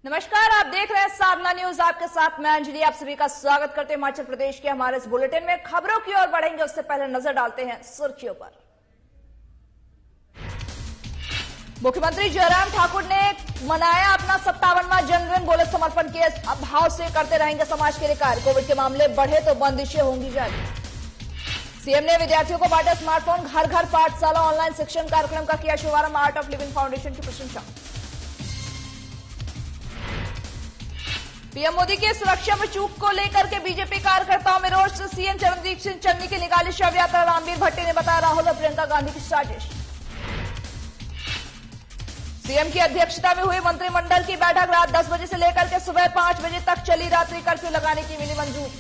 नमस्कार, आप देख रहे हैं साधना न्यूज। आपके साथ मैं अंजलि। आप सभी का स्वागत करते हैं हिमाचल प्रदेश के हमारे इस बुलेटिन में। खबरों की ओर बढ़ेंगे उससे पहले नजर डालते हैं सुर्खियों पर। मुख्यमंत्री जयराम ठाकुर ने मनाया अपना 57वां जन्मदिन। बोले समर्पण के भाव से करते रहेंगे समाज के लिए कार्य। कोविड के मामले बढ़े तो बंदिशें होंगी जारी। सीएम ने विद्यार्थियों को बांटे स्मार्टफोन। घर घर पाठशाला ऑनलाइन शिक्षण कार्यक्रम का किया शुभारंभ। आर्ट ऑफ लिविंग फाउंडेशन की प्रशंसा। पीएम मोदी के सुरक्षा में चूक को लेकर के बीजेपी कार्यकर्ताओं में रोष। सीएम चरणजीत सिंह चन्नी की निकाली शव यात्रा। रामवीर भट्टी ने बताया राहुल और प्रियंका गांधी की साजिश। सीएम की अध्यक्षता में हुई मंत्रिमंडल की बैठक। रात 10 बजे से लेकर के सुबह 5 बजे तक चली। रात्रि कर्फ्यू लगाने की मिली मंजूरी।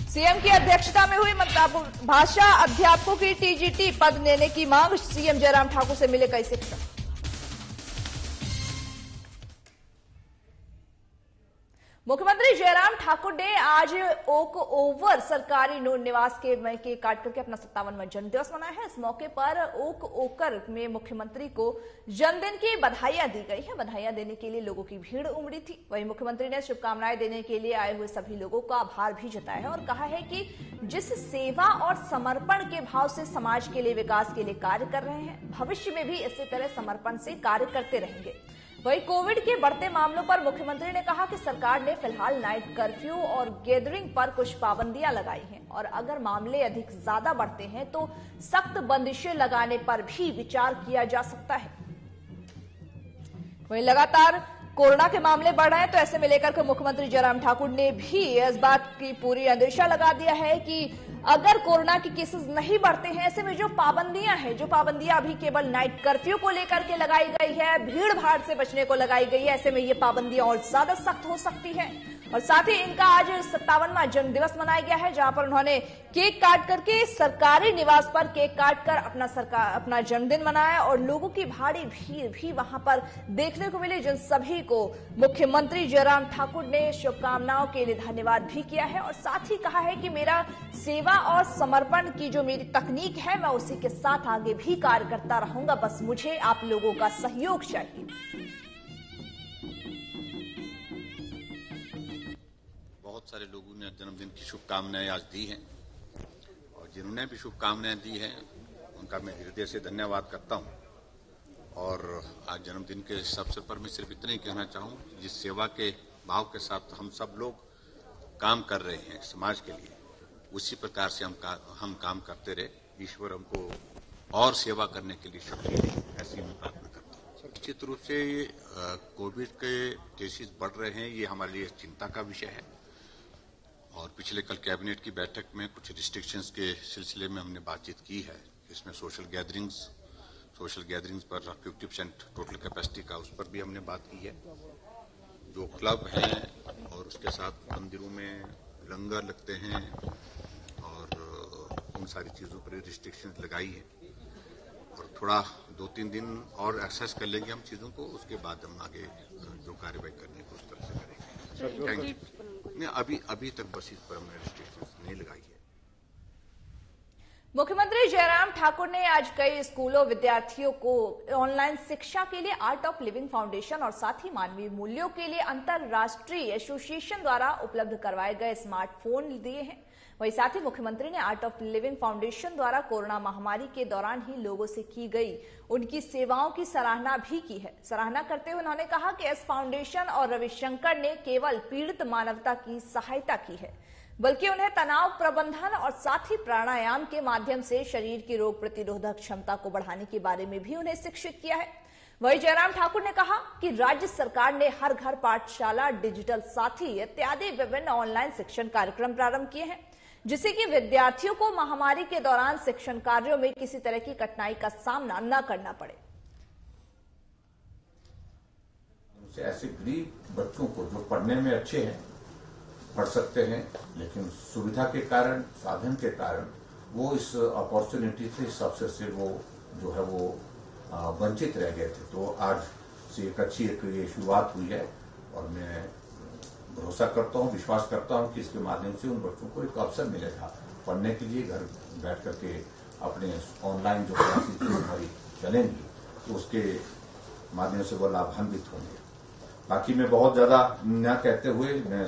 सीएम की अध्यक्षता में हुई भाषा अध्यापकों की टीजीटी पद लेने की मांग। सीएम जयराम ठाकुर से मिले कई शिक्षक। मुख्यमंत्री जयराम ठाकुर ने आज ओक ओवर सरकारी निवास के केक काट करके अपना 57वां जन्मदिवस मनाया है। इस मौके पर ओक ओकर में मुख्यमंत्री को जन्मदिन की बधाइयां दी गई है। बधाइयां देने के लिए लोगों की भीड़ उमड़ी थी। वहीं मुख्यमंत्री ने शुभकामनाएं देने के लिए आए हुए सभी लोगों का आभार भी जताया है और कहा है कि जिस सेवा और समर्पण के भाव से समाज के लिए, विकास के लिए कार्य कर रहे हैं, भविष्य में भी इसी तरह समर्पण से कार्य करते रहेंगे। वहीं कोविड के बढ़ते मामलों पर मुख्यमंत्री ने कहा कि सरकार ने फिलहाल नाइट कर्फ्यू और गैदरिंग पर कुछ पाबंदियां लगाई हैं और अगर मामले अधिक ज्यादा बढ़ते हैं तो सख्त बंदिशें लगाने पर भी विचार किया जा सकता है। वहीं लगातार कोरोना के मामले बढ़ रहे हैं तो ऐसे में लेकर के मुख्यमंत्री जयराम ठाकुर ने भी इस बात की पूरी अंदेशा लगा दिया है कि अगर कोरोना के केसेस नहीं बढ़ते हैं, ऐसे में जो पाबंदियां अभी केवल नाइट कर्फ्यू को लेकर के लगाई गई है, भीड़ भाड़ से बचने को लगाई गई है, ऐसे में ये पाबंदियां और ज्यादा सख्त हो सकती है। और साथ ही इनका आज 57वां जन्मदिवस मनाया गया है, जहां पर उन्होंने केक काट करके सरकारी निवास पर केक काट कर अपना जन्मदिन मनाया और लोगों की भारी भीड़ भी वहां पर देखने को मिली, जिन सभी को मुख्यमंत्री जयराम ठाकुर ने शुभकामनाओं के लिए धन्यवाद भी किया है और साथ ही कहा है कि मेरा सेवा और समर्पण की जो मेरी तकनीक है, मैं उसी के साथ आगे भी कार्य करता रहूंगा। बस मुझे आप लोगों का सहयोग चाहिए। बहुत सारे लोगों ने जन्मदिन की शुभकामनाएं आज दी हैं और जिन्होंने भी शुभकामनाएं दी हैं उनका मैं हृदय से धन्यवाद करता हूं। और आज जन्मदिन के इस अवसर पर मैं सिर्फ इतना ही कहना चाहूं, जिस सेवा के भाव के साथ हम सब लोग काम कर रहे हैं समाज के लिए, उसी प्रकार से हम काम करते रहे। ईश्वर हमको और सेवा करने के लिए शक्ति दे, ऐसी मैं प्रार्थना करता हूँ। निश्चित रूप से कोविड के केसेस बढ़ रहे हैं, ये हमारे लिए चिंता का विषय है और पिछले कल कैबिनेट की बैठक में कुछ रिस्ट्रिक्शंस के सिलसिले में हमने बातचीत की है। इसमें सोशल गैदरिंग्स पर 50% टोटल कैपेसिटी का, उस पर भी हमने बात की है। जो क्लब हैं और उसके साथ मंदिरों में लंगर लगते हैं और उन सारी चीज़ों पर रिस्ट्रिक्शंस लगाई है और थोड़ा 2-3 दिन और एक्सेस कर लेंगे हम चीज़ों को, उसके बाद हम आगे जो कार्रवाई करनी है उस तरह से करेंगे। Thank you. नहीं, अभी तक बस इस पर हमने रिस्ट्रिक्शंस नहीं लगाई है। मुख्यमंत्री जयराम ठाकुर ने आज कई स्कूलों, विद्यार्थियों को ऑनलाइन शिक्षा के लिए आर्ट ऑफ लिविंग फाउंडेशन और साथ ही मानवीय मूल्यों के लिए अंतर्राष्ट्रीय एसोसिएशन द्वारा उपलब्ध करवाए गए स्मार्टफोन दिए हैं। वहीं साथ ही मुख्यमंत्री ने आर्ट ऑफ लिविंग फाउंडेशन द्वारा कोरोना महामारी के दौरान ही लोगों से की गई उनकी सेवाओं की सराहना भी की है। सराहना करते हुए उन्होंने कहा कि इस फाउंडेशन और रविशंकर ने केवल पीड़ित मानवता की सहायता की है, बल्कि उन्हें तनाव प्रबंधन और साथ ही प्राणायाम के माध्यम से शरीर की रोग प्रतिरोधक क्षमता को बढ़ाने के बारे में भी उन्हें शिक्षित किया है। वहीं जयराम ठाकुर ने कहा कि राज्य सरकार ने हर घर पाठशाला, डिजिटल साथी इत्यादि विभिन्न ऑनलाइन शिक्षण कार्यक्रम प्रारंभ किए हैं, जिससे कि विद्यार्थियों को महामारी के दौरान शिक्षण कार्यों में किसी तरह की कठिनाई का सामना न करना पड़े। ऐसे गरीब बच्चों को जो पढ़ने में अच्छे हैं, पढ़ सकते हैं, लेकिन सुविधा के कारण, साधन के कारण वो इस अपॉर्चुनिटी से, इस अवसर से वो जो है वो वंचित रह गए थे। तो आज से एक अच्छी ये शुरुआत हुई है और मैं भरोसा करता हूँ, विश्वास करता हूँ कि इसके माध्यम से उन बच्चों को एक अवसर मिलेगा पढ़ने के लिए। घर बैठ करके अपने ऑनलाइन जो क्लासेस हमारी चलेंगी तो उसके माध्यम से वो लाभान्वित होंगे। बाकी मैं बहुत ज्यादा न कहते हुए मैं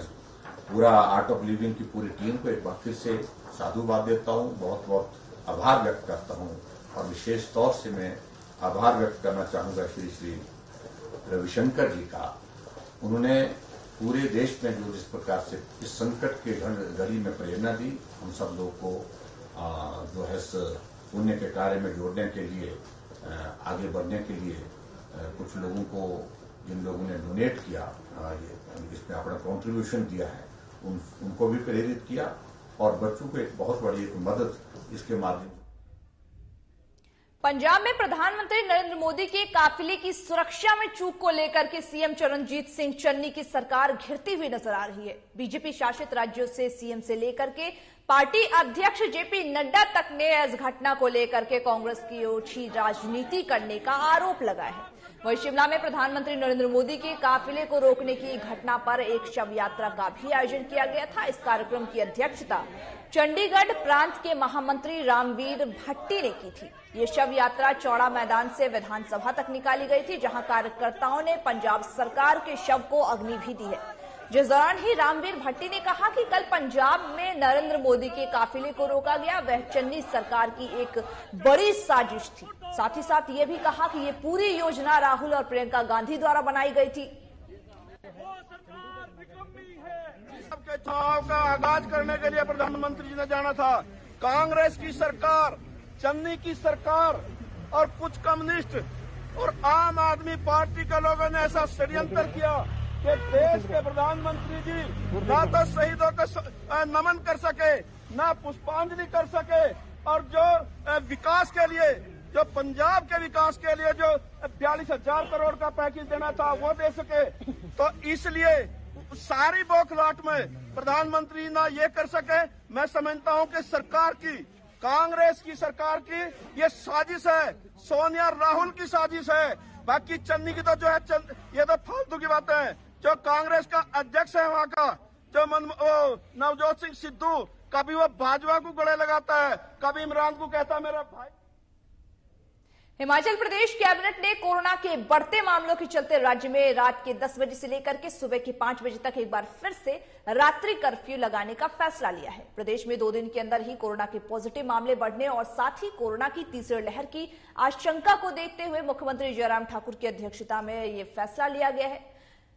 पूरा आर्ट ऑफ लिविंग की पूरी टीम को एक बार फिर से साधुवाद देता हूं, बहुत बहुत आभार व्यक्त करता हूं और विशेष तौर से मैं आभार व्यक्त करना चाहूंगा श्री रविशंकर जी का। उन्होंने पूरे देश में जो जिस प्रकार से इस संकट के घड़ी में प्रेरणा दी, हम सब लोग को जो है पुण्य के कार्य में जोड़ने के लिए, आगे बढ़ने के लिए कुछ लोगों को, जिन लोगों ने डोनेट किया, इसमें अपना कंट्रीब्यूशन दिया है, उनको भी प्रेरित किया और बच्चों को एक बहुत बड़ी एक मदद इसके माध्यम से। पंजाब में प्रधानमंत्री नरेंद्र मोदी के काफिले की सुरक्षा में चूक को लेकर के सीएम चरणजीत सिंह चन्नी की सरकार घिरती हुई नजर आ रही है। बीजेपी शासित राज्यों से सीएम से लेकर के पार्टी अध्यक्ष जेपी नड्डा तक ने इस घटना को लेकर के कांग्रेस की ओछी राजनीति करने का आरोप लगाया है। वहीं शिमला में प्रधानमंत्री नरेंद्र मोदी के काफिले को रोकने की घटना पर एक शव यात्रा का भी आयोजन किया गया था। इस कार्यक्रम की अध्यक्षता चंडीगढ़ प्रांत के महामंत्री रामवीर भट्टी ने की थी। ये शव यात्रा चौड़ा मैदान से विधानसभा तक निकाली गई थी, जहां कार्यकर्ताओं ने पंजाब सरकार के शव को अग्नि भी दी है। जिस दौरान ही रामवीर भट्टी ने कहा कि कल पंजाब में नरेंद्र मोदी के काफिले को रोका गया, वह चन्नी सरकार की एक बड़ी साजिश थी। साथ ही साथ ये भी कहा कि ये पूरी योजना राहुल और प्रियंका गांधी द्वारा बनाई गई थी। सबके चुनाव का आगाज करने के लिए प्रधानमंत्री जी ने जाना था। कांग्रेस की सरकार, चन्नी की सरकार और कुछ कम्युनिस्ट और आम आदमी पार्टी के लोगों ने ऐसा षड्यंत्र किया कि देश के प्रधानमंत्री जी ना तो शहीदों को नमन कर सके, ना पुष्पांजलि कर सके, और जो विकास के लिए, जो पंजाब के विकास के लिए जो 42,000 करोड़ का पैकेज देना था वो दे सके। तो इसलिए सारी बौखलाहट में प्रधानमंत्री ना ये कर सके। मैं समझता हूं कि सरकार की, कांग्रेस की सरकार की ये साजिश है, सोनिया राहुल की साजिश है। बाकी चन्नी की तो जो है ये तो फालतू की बातें हैं। जो कांग्रेस का अध्यक्ष है वहां का, जो नवजोत सिंह सिद्धू, कभी वो भाजपा को गले लगाता है, कभी इमरान को कहता है मेरा भाई। हिमाचल प्रदेश कैबिनेट ने कोरोना के बढ़ते मामलों के चलते राज्य में रात के 10 बजे से लेकर के सुबह के 5 बजे तक एक बार फिर से रात्रि कर्फ्यू लगाने का फैसला लिया है। प्रदेश में 2 दिन के अंदर ही कोरोना के पॉजिटिव मामले बढ़ने और साथ ही कोरोना की तीसरी लहर की आशंका को देखते हुए मुख्यमंत्री जयराम ठाकुर की अध्यक्षता में यह फैसला लिया गया है।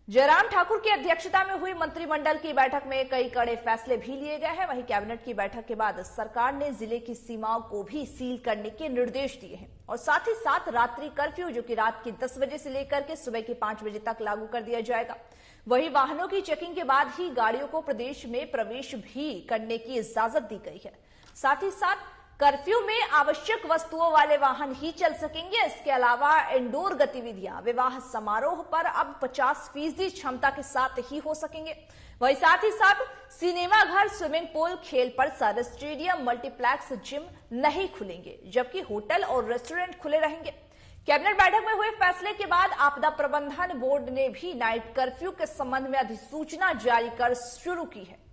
जयराम ठाकुर की अध्यक्षता में हुई मंत्रिमंडल की बैठक में कई कड़े फैसले भी लिए गए हैं। वहीं कैबिनेट की बैठक के बाद सरकार ने जिले की सीमाओं को भी सील करने के निर्देश दिए हैं और साथ ही साथ रात्रि कर्फ्यू, जो कि रात के 10 बजे से लेकर के सुबह के 5 बजे तक लागू कर दिया जाएगा। वहीं वाहनों की चेकिंग के बाद ही गाड़ियों को प्रदेश में प्रवेश भी करने की इजाजत दी गई है। साथ ही साथ कर्फ्यू में आवश्यक वस्तुओं वाले वाहन ही चल सकेंगे। इसके अलावा इंडोर गतिविधियां, विवाह समारोह पर अब 50% क्षमता के साथ ही हो सकेंगे। वहीं साथ ही साथ सिनेमा घर, स्विमिंग पूल, खेल परिसर, स्टेडियम, मल्टीप्लेक्स, जिम नहीं खुलेंगे, जबकि होटल और रेस्टोरेंट खुले रहेंगे। कैबिनेट बैठक में हुए फैसले के बाद आपदा प्रबंधन बोर्ड ने भी नाइट कर्फ्यू के संबंध में अधिसूचना जारी कर शुरू की है।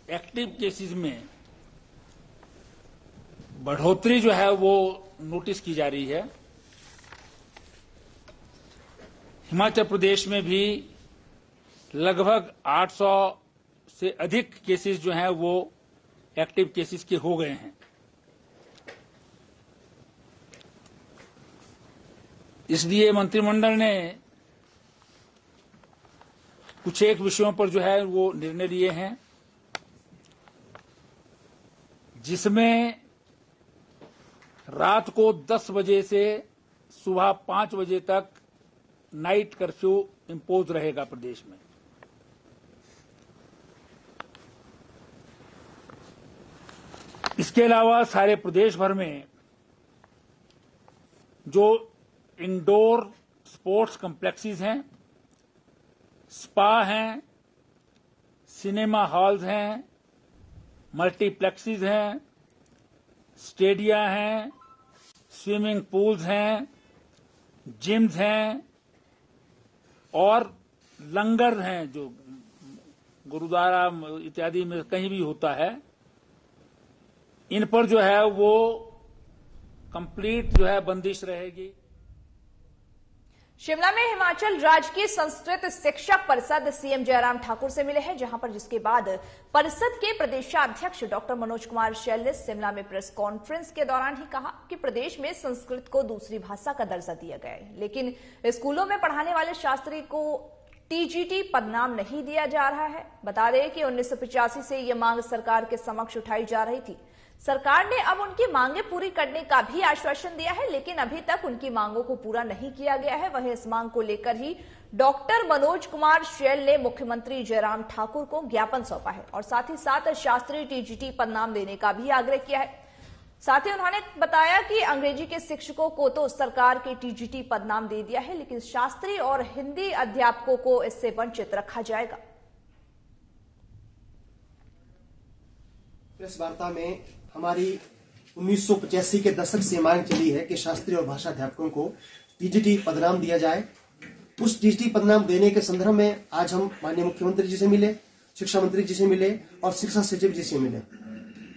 एक्टिव केसेस में बढ़ोतरी जो है वो नोटिस की जा रही है। हिमाचल प्रदेश में भी लगभग 800 से अधिक केसेस जो हैं वो एक्टिव केसेस के हो गए हैं। इसलिए मंत्रिमंडल ने कुछ एक विषयों पर जो है वो निर्णय लिए हैं, जिसमें रात को 10 बजे से सुबह 5 बजे तक नाइट कर्फ्यू इंपोज रहेगा प्रदेश में। इसके अलावा सारे प्रदेश भर में जो इंडोर स्पोर्ट्स कॉम्प्लेक्सेस हैं, स्पा हैं, सिनेमा हॉल्स हैं, मल्टीप्लेक्सेस हैं, स्टेडिया हैं, स्विमिंग पूल्स हैं, जिम्स हैं और लंगर हैं, जो गुरुद्वारा इत्यादि में कहीं भी होता है, इन पर जो है वो कंप्लीट जो है बंदिश रहेगी। शिमला में हिमाचल राजकीय संस्कृत शिक्षक परिषद सीएम जयराम ठाकुर से मिले हैं, जहां पर जिसके बाद परिषद के प्रदेशाध्यक्ष डॉक्टर मनोज कुमार शैल ने शिमला में प्रेस कॉन्फ्रेंस के दौरान ही कहा कि प्रदेश में संस्कृत को दूसरी भाषा का दर्जा दिया गया है, लेकिन स्कूलों में पढ़ाने वाले शास्त्री को टीजीटी पदनाम नहीं दिया जा रहा है। बता दें कि 1985 से ये मांग सरकार के समक्ष उठाई जा रही थी। सरकार ने अब उनकी मांगे पूरी करने का भी आश्वासन दिया है, लेकिन अभी तक उनकी मांगों को पूरा नहीं किया गया है। वहीं इस मांग को लेकर ही डॉक्टर मनोज कुमार शैल ने मुख्यमंत्री जयराम ठाकुर को ज्ञापन सौंपा है और साथ ही साथ शास्त्री टीजीटी पदनाम देने का भी आग्रह किया है। साथ ही उन्होंने बताया कि अंग्रेजी के शिक्षकों को तो सरकार के टीजीटी पदनाम दे दिया है, लेकिन शास्त्री और हिंदी अध्यापकों को इससे वंचित रखा जाएगा। प्रेस वार्ता में हमारी 1985 के दशक से मांग चली है कि शास्त्री और भाषा अध्यापकों को टीजीटी पदनाम दिया जाए। उस टीजीटी पदनाम देने के संदर्भ में आज हम माननीय मुख्यमंत्री जी से मिले, शिक्षा मंत्री जी से मिले और शिक्षा सचिव जी से मिले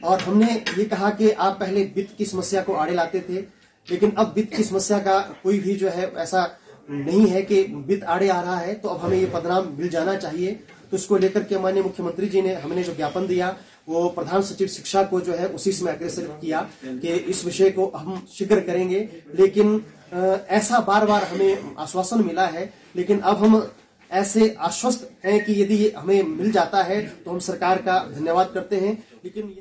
और हमने ये कहा कि आप पहले वित्त की समस्या को आड़े लाते थे, लेकिन अब वित्त की समस्या का कोई भी जो है ऐसा नहीं है कि वित्त आड़े आ रहा है, तो अब हमें ये पदनाम मिल जाना चाहिए। तो इसको लेकर के माननीय मुख्यमंत्री जी ने हमने जो ज्ञापन दिया वो प्रधान सचिव शिक्षा को जो है उसी समय अग्रसर किया कि इस विषय को हम शीघ्र करेंगे, लेकिन ऐसा बार बार हमें आश्वासन मिला है, लेकिन अब हम ऐसे आश्वस्त हैं कि यदि हमें मिल जाता है तो हम सरकार का धन्यवाद करते हैं। लेकिन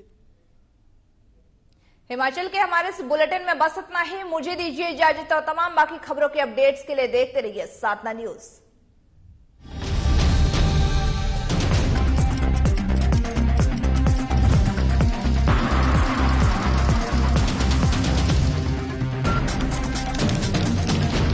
हिमाचल के हमारे इस बुलेटिन में बस इतना ही। मुझे दीजिए इजाजत और तमाम बाकी खबरों के अपडेट्स के लिए देखते रहिए साधना न्यूज।